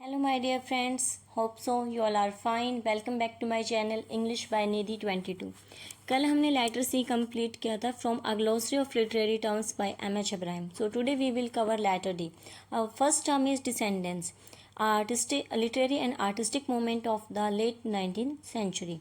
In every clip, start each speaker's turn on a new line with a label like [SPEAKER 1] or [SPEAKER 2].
[SPEAKER 1] Hello my dear friends, hope so you all are fine. Welcome back to my channel English by Nidhi 22. कल हमने letter सी complete किया था from a glossary of literary terms by M H. Abrams. So today we will cover letter D. Our first term is descendants, artistic, literary and artistic movement of the late 19th century.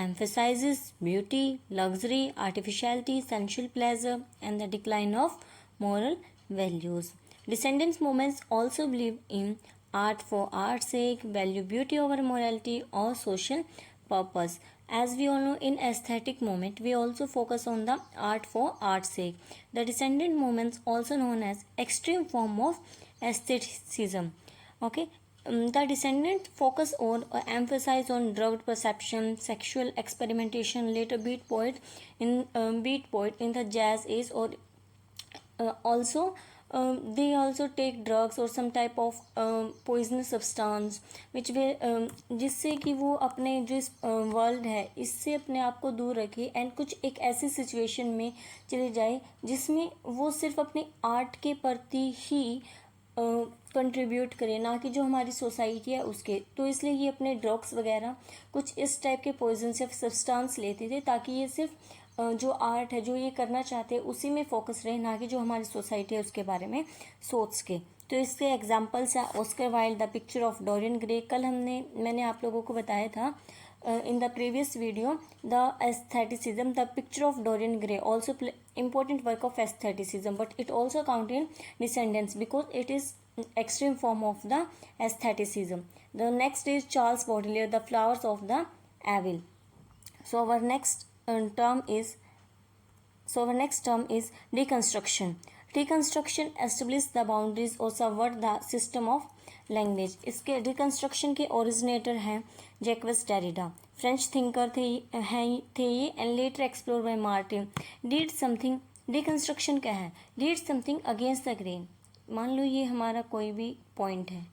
[SPEAKER 1] Emphasizes beauty, luxury, artificiality, sensual pleasure and the decline of moral values. Descendants movements also believe in art for art's sake, value beauty over morality or social purpose. As we all know, in aesthetic movement, we also focus on the art for art's sake. The descendant movements, also known as extreme form of aestheticism. Okay. The descendant focus on emphasize on drugged perception, sexual experimentation. Later beat poet in the jazz age or also they also take drugs or some type of poisonous substance which will जिससे कि वो अपने जो इस world है इससे अपने आप को दूर रखे एंड कुछ एक ऐसी सिचुएशन में चले जाए जिसमें वो सिर्फ अपने आर्ट के प्रति ही कंट्रीब्यूट करे, ना कि जो हमारी सोसाइटी है उसके. तो इसलिए ये अपने ड्रग्स वगैरह कुछ इस टाइप के पॉइजन या सब्सटेंस लेते थे ताकि ये सिर्फ जो आर्ट है जो ये करना चाहते हैं उसी में फोकस रहे, ना कि जो हमारी सोसाइटी है उसके बारे में सोच के. तो इसके एग्जांपल्स हैं Oscar Wilde, the picture of Dorian Gray. कल मैंने आप लोगों को बताया था in the previous video the aestheticism, the picture of Dorian Gray also important work of aestheticism, but it also contain descendants because it is extreme form of the aestheticism. The next is Charles Baudelaire, the flowers of the evil. So our next term is reconstruction. Reconstruction establishes the boundaries or subvert the system of language. इसके reconstruction के originator हैं Jacques Derrida, French thinker थे ये and later explore by Martin. Read something. Reconstruction क्या है? Read something against the grain. मान लो ये हमारा कोई भी पॉइंट है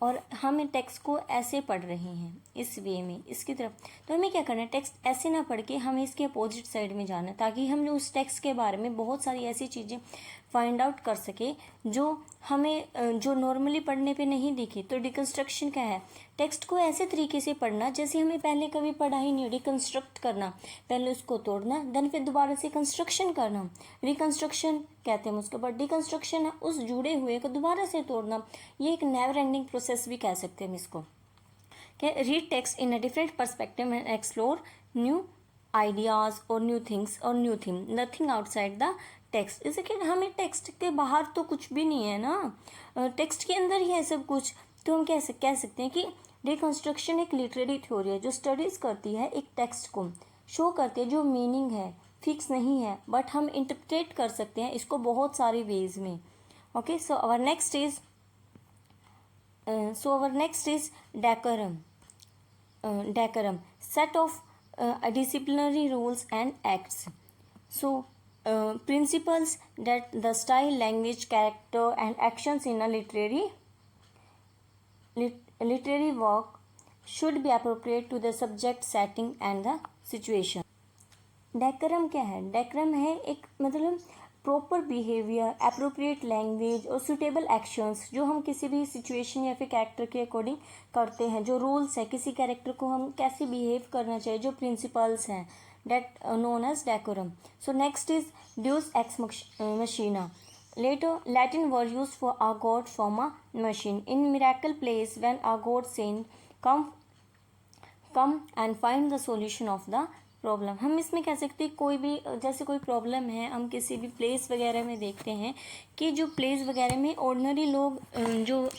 [SPEAKER 1] और हम टेक्स्ट को ऐसे पढ़ रहे हैं इस वे में इसकी तरफ, तो हमें क्या करना है, टेक्स्ट ऐसे ना पढ़ के हमें इसके अपोजिट साइड में जाना है ताकि हम जो उस टेक्स्ट के बारे में बहुत सारी ऐसी चीज़ें फाइंड आउट कर सके जो हमें जो नॉर्मली पढ़ने पे नहीं दिखी. तो रिकन्स्ट्रक्शन क्या है? टेक्स्ट को ऐसे तरीके से पढ़ना जैसे हमें पहले कभी पढ़ा ही नहीं. रिकन्स्ट्रक्ट करना, पहले उसको तोड़ना देन फिर दोबारा से कंस्ट्रक्शन करना, रिकन्स्ट्रक्शन कहते हैं उसके बाद. डिकन्स्ट्रक्शन है उस जुड़े हुए को दोबारा से तोड़ना. ये एक नेवर एंडिंग प्रोसेस भी कह सकते हैं हम इसको. Read text in a different perspective and explore new ideas और न्यू थिंग्स और new theme. Nothing outside the text. जैसे कि हमें टेक्स्ट के बाहर तो कुछ भी नहीं है ना, टेक्स्ट के अंदर ही है सब कुछ. तो हम कह सकते हैं कि रिकन्स्ट्रक्शन एक लिटरेरी थ्योरी है जो स्टडीज करती है एक टेक्स्ट को, शो करती है जो मीनिंग है फिक्स नहीं है बट हम इंटरप्रेट कर सकते हैं इसको बहुत सारे वेज में. Okay. So our next is decorum, set of disciplinary rules and acts. So principles that the style, language, character and actions in a literary work should be appropriate to the subject, setting and the situation. Decorum क्या है? Decorum है एक मतलब proper behaviour, appropriate language और suitable actions जो हम किसी भी सिचुएशन या फिर कैरेक्टर के अकॉर्डिंग करते हैं. जो रूल्स है किसी कैरेक्टर को हम कैसे बिहेव करना चाहिए, जो प्रिंसिपल्स हैं that known as decorum. So next is deus ex machina. Latin word used for a god from a machine. In miracle plays when a god saint come and find the solution of the problem. हम इसमें कह सकते हैं कोई भी जैसे कोई problem है हम किसी भी प्लेस वगैरह में देखते हैं कि जो प्लेस वगैरह में ऑर्डिनरी लोग जो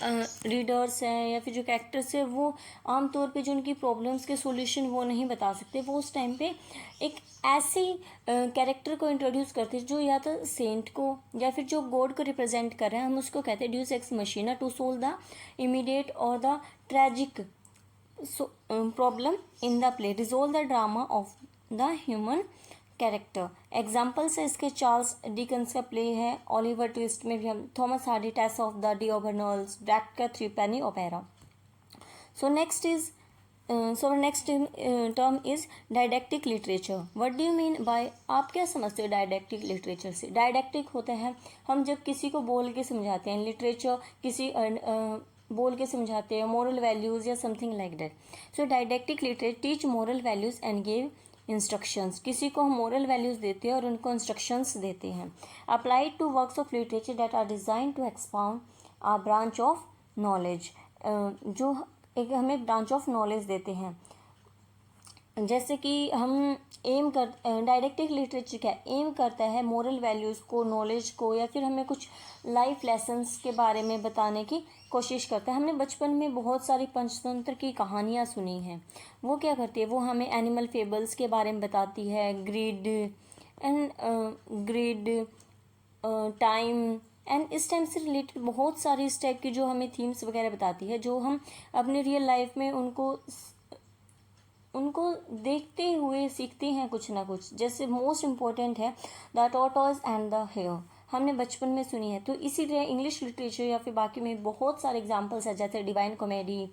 [SPEAKER 1] रीडर्स हैं या फिर जो कैरेक्टर्स हैं वो आमतौर पे जो उनकी प्रॉब्लम्स के सॉल्यूशन वो नहीं बता सकते. वो उस टाइम पे एक ऐसी कैरेक्टर को इंट्रोड्यूस करते हैं जो या तो सेंट को या फिर जो गॉड को रिप्रेजेंट कर रहे हैं. हम उसको कहते हैं deus ex machina to solve the immediate और the tragic problem in the play, resolve the drama of the human character. Examples है इसके चार्ल्स डिकन्स का प्ले है, ओलिवर ट्विस्ट में भी हम, Thomas Hardy Tess of the D'Urbervilles, Brecht का Threepenny Opera. So next is so next term is didactic literature. What do you mean by, आप क्या समझते हो डायडेक्टिक लिटरेचर से? डायडेक्टिक होता है हम जब किसी को बोल के समझाते हैं, लिटरेचर किसी बोल के समझाते हैं, मोरल वैल्यूज़ या something like that. So didactic literature teach moral values and give instructions. किसी को हम मोरल वैल्यूज़ देते हैं और उनको इंस्ट्रक्शंस देते हैं. Applied to works of literature that are design to expound a branch of knowledge. जो एक हमें ब्रांच ऑफ नॉलेज देते हैं. जैसे कि हम एम कर डायडेक्टिक लिटरेचर क्या एम करता है मोरल वैल्यूज़ को, नॉलेज को, या फिर हमें कुछ लाइफ लेसन्स के बारे में बताने की कोशिश करता है. हमने बचपन में बहुत सारी पंचतंत्र की कहानियाँ सुनी हैं. वो क्या करती है, वो हमें एनिमल फेबल्स के बारे में बताती है, ग्रीड टाइम एंड इस टाइम से रिलेटेड बहुत सारी इस टाइप की जो हमें थीम्स वगैरह बताती है, जो हम अपने रियल लाइफ में उनको देखते हुए सीखते हैं कुछ ना कुछ. जैसे मोस्ट इम्पोर्टेंट है the tortoise and the hare, हमने बचपन में सुनी है. तो इसी तरह इंग्लिश लिटरेचर या फिर बाकी में बहुत सारे एग्जाम्पल्स है, जैसे divine comedy,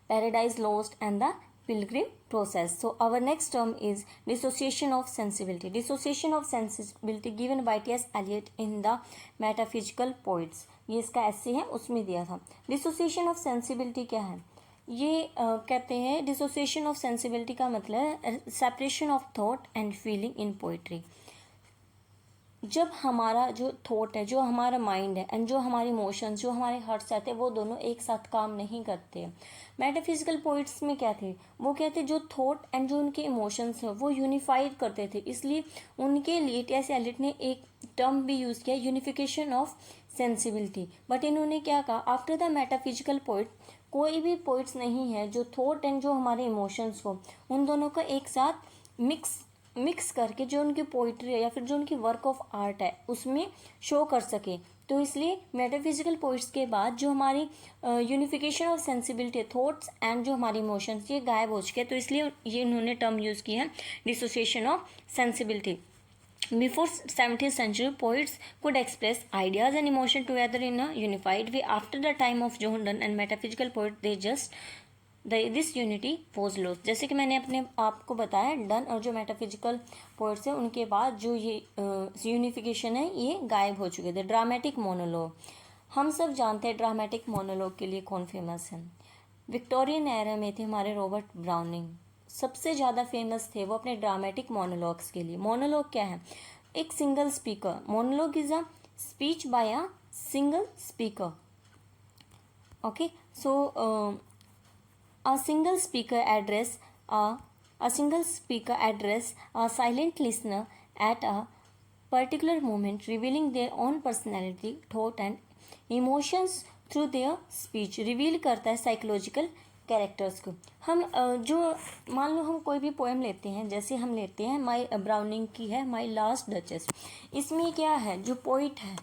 [SPEAKER 1] paradise lost and the Pilgrim process. So our next term is dissociation of sensibility. Dissociation of sensibility given by T.S. Eliot in the Metaphysical Poets. ये इसका ऐसे है, उसमें दिया था. Dissociation of sensibility क्या है? ये कहते हैं dissociation of sensibility का मतलब है separation of thought and feeling in poetry. जब हमारा जो थॉट है, जो हमारा माइंड है एंड जो हमारे इमोशंस, जो हमारे हार्ट्स आते हैं, वो दोनों एक साथ काम नहीं करते. मेटाफिजिकल पोइट्स में क्या थे, वो क्या थे, जो थॉट एंड जो उनके इमोशंस हैं वो यूनिफाइड करते थे. इसलिए उनके लिए टी.एस. एलियट ने एक टर्म भी यूज़ किया, यूनिफिकेशन ऑफ सेंसिबिलिटी. बट इन्होंने क्या कहा, आफ्टर द मेटाफिजिकल पोइट कोई भी पोइट्स नहीं है जो थॉट एंड जो हमारे इमोशंस हो उन दोनों का एक साथ मिक्स करके जो उनकी पोइट्री है या फिर जो उनकी वर्क ऑफ आर्ट है उसमें शो कर सके. तो इसलिए मेटाफिजिकल पोइट्स के बाद जो हमारी unification of sensibility, thoughts and जो हमारी इमोशंस, ये गायब हो चुके हैं. तो इसलिए ये इन्होंने टर्म यूज़ किया है, dissociation of sensibility. Before 17th century, poets could express ideas and emotion together in a unified way. After the time of John Donne and metaphysical poets, this unity was lost. जैसे कि मैंने अपने आपको बताया, done और जो metaphysical poets हैं उनके बाद जो ये यूनिफिकेशन है ये गायब हो चुके थे. ड्रामेटिक मोनोलॉग, हम सब जानते हैं ड्रामेटिक मोनोलॉग के लिए कौन फेमस है. विक्टोरियन एरा में थे हमारे रॉबर्ट ब्राउनिंग, सबसे ज़्यादा फेमस थे वो अपने ड्रामेटिक मोनोलॉग्स के लिए. मोनोलॉग क्या है, एक single speaker. Monologue is a speech bye a single speaker. Okay, so a single speaker address a silent listener at a particular moment, revealing their own personality, thought and emotions through their speech. Reveal करता है psychological characters को. हम जो मान लो हम कोई भी poem लेते हैं, जैसे हम लेते हैं माई ब्राउनिंग की है माई लास्ट डचेस. इसमें क्या है, जो पोइट है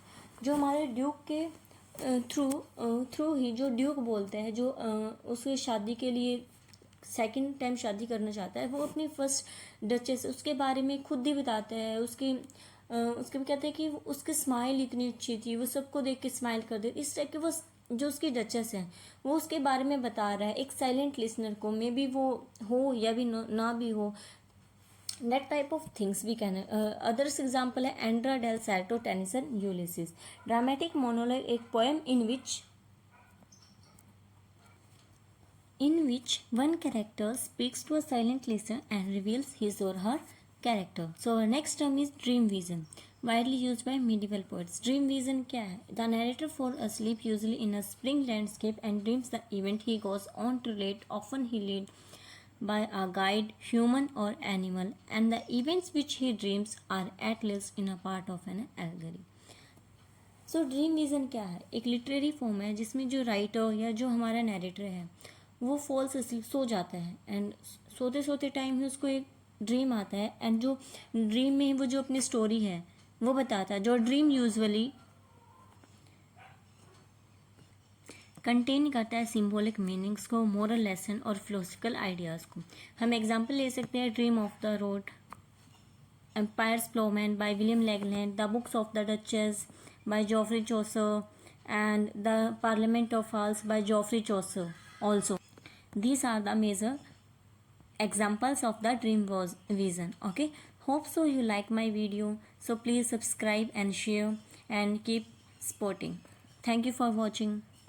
[SPEAKER 1] जो हमारे ड्यूक के थ्रू ही जो ड्यूक बोलते हैं, जो उसके शादी के लिए सेकंड टाइम शादी करना चाहता है, वो अपनी फर्स्ट डचेस उसके बारे में खुद ही बताता है. उसके भी कहते हैं कि उसकी स्माइल इतनी अच्छी थी, वो सबको देख के स्माइल कर दे. इस टाइप के वो जो उसकी डचेस है वो उसके बारे में बता रहा है एक साइलेंट लिसनर को. मे बी वो हो या भी ना भी हो, that type of things we can others example है Andrea del Sarto Tennyson Ulysses. Dramatic monologue एक poem in which one character speaks to a silent listener and reveals his or her character. So our next term is dream vision, widely used by medieval poets. Dream vision क्या है, the narrator falls asleep usually in a spring landscape and dreams the event he goes on to relate. Often he led by a guide, human or animal, and the events which he dreams are at least in a part of an allegory. So dream vision क्या है, एक literary form है जिसमें जो writer या जो हमारा narrator है वो फॉल्स असलीप सो जाता है एंड सोते सोते टाइम ही उसको एक ड्रीम आता है एंड जो ड्रीम में वो जो अपनी स्टोरी है वो बताता है. जो ड्रीम यूजुअली कंटेन करता है सिंबॉलिक मीनिंग्स को, मोरल लेसन और फिलोसफिकल आइडियाज़ को. हम एग्जांपल ले सकते हैं Dream of the Rood, Piers Plowman by William Langland, the Books of the Duchess by Geoffrey Chaucer and the Parliament of Fowls by Geoffrey Chaucer. Also These are the major examples of the dream vision. Okay, hope so you like my video. So please subscribe and share and keep supporting. Thank you for watching.